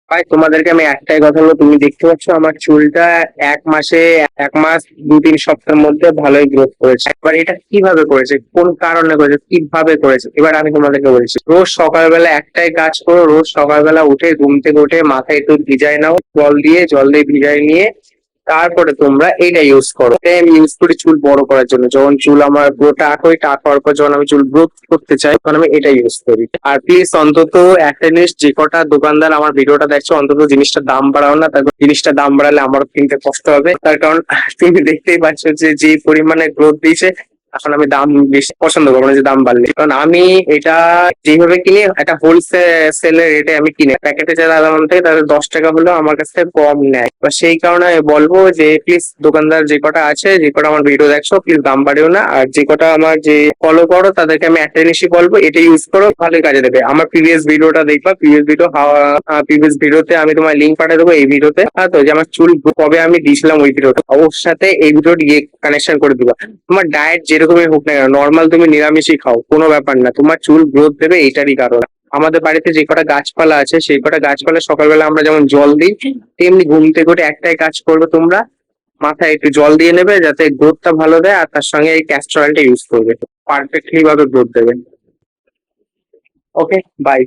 ভাই তোমাদেরকে আমি একটাই কথা বলবো, তুমি দেখতে পাচ্ছ আমার চুলটা এক মাসে, 1 মাস 2-3 সপ্তাহের মধ্যে ভালোই গ্রোথ করেছে। একবার এটা কিভাবে করেছে, কোন কারণে করেছে, কিভাবে করেছে, এবার আমি তোমাদেরকে বলছি। রোজ সকালবেলা একটাই কাজ করো, রোজ সকালবেলা উঠে ঘুম থেকে উঠে মাথায় একটু ভিজাই নাও জল দিয়ে ভিজাই নিয়ে তারপরে তোমরা এটা ইউজ করো। এটা আমি ইউজ করি চুল বড় করার জন্য। যখন চুল আমার টাক হয়, টাক হওয়ার পর যখন আমি চুল গ্রোথ করতে চাই তখন আমি এটা ইউজ করি। আর প্লিজ অন্তত একটা জিনিস, যে কটা দোকানদার আমার ভিডিওটা দেখছো, অন্তত জিনিসটার দাম বাড়াও না। তারপর জিনিসটার দাম বাড়ালে আমারও কিনতে কষ্ট হবে। তার কারণ তুমি দেখতেই পাচ্ছ যে যে পরিমাণে গ্রোথ দিয়েছে, এখন আমি দাম বেশি পছন্দ করবো না যে দাম বাড়লে। কারণ আমি এটা যেভাবে কিনি, একটা হোলসেলের রেটে আমি কিনি। প্যাকেটে যারা দাম থেকে তাদের 10 টাকা হলেও আমার কাছ থেকে কম নেয়। বা সেই কারণে আমি বলবো যে প্লিজ দোকানদার যে কটা আছে, যে কটা আমার ভিডিও দেখছো, প্লিজ দাম বাড়িও না। আর যে কটা আমার যে ফলো করো তাদেরকে আমি একটা জিনিসই বলবো, এটা ইউজ করো, ভালোই কাজে দেবে। আমার প্রিভিয়াস ভিডিওটা দেখবা, প্রিভিয়াস ভিডিওতে আমি তোমার লিঙ্ক পাঠিয়ে দেবো এই ভিডিওতে। তো যে আমার চুল কবে আমি দিয়েছিলাম ওই ভিডিওটা, ওর সাথে এই ভিডিওর কানেকশন করে দিবা। তোমার ডায়েট যেরকমই হোক না কেন, নর্মাল তুমি নিরামিষই খাও, কোনো ব্যাপার না, তোমার চুল গ্রোথ দেবে। এইটারই কারণ আমাদের বাড়িতে যে কটা গাছপালা আছে, সেই কটা গাছপালা সকালবেলা আমরা যেমন জল দিই, তেমনি ঘুম থেকে উঠে একটাই কাজ করবে তোমরা, মাথায় একটু জল দিয়ে নেবে যাতে গ্রোথটা ভালো দেয়, আর তার সঙ্গে এই ক্যাস্টর অয়েলটা ইউজ করবে, পারফেক্টলি ভাবে গ্রোথ দেবে। ওকে, বাই।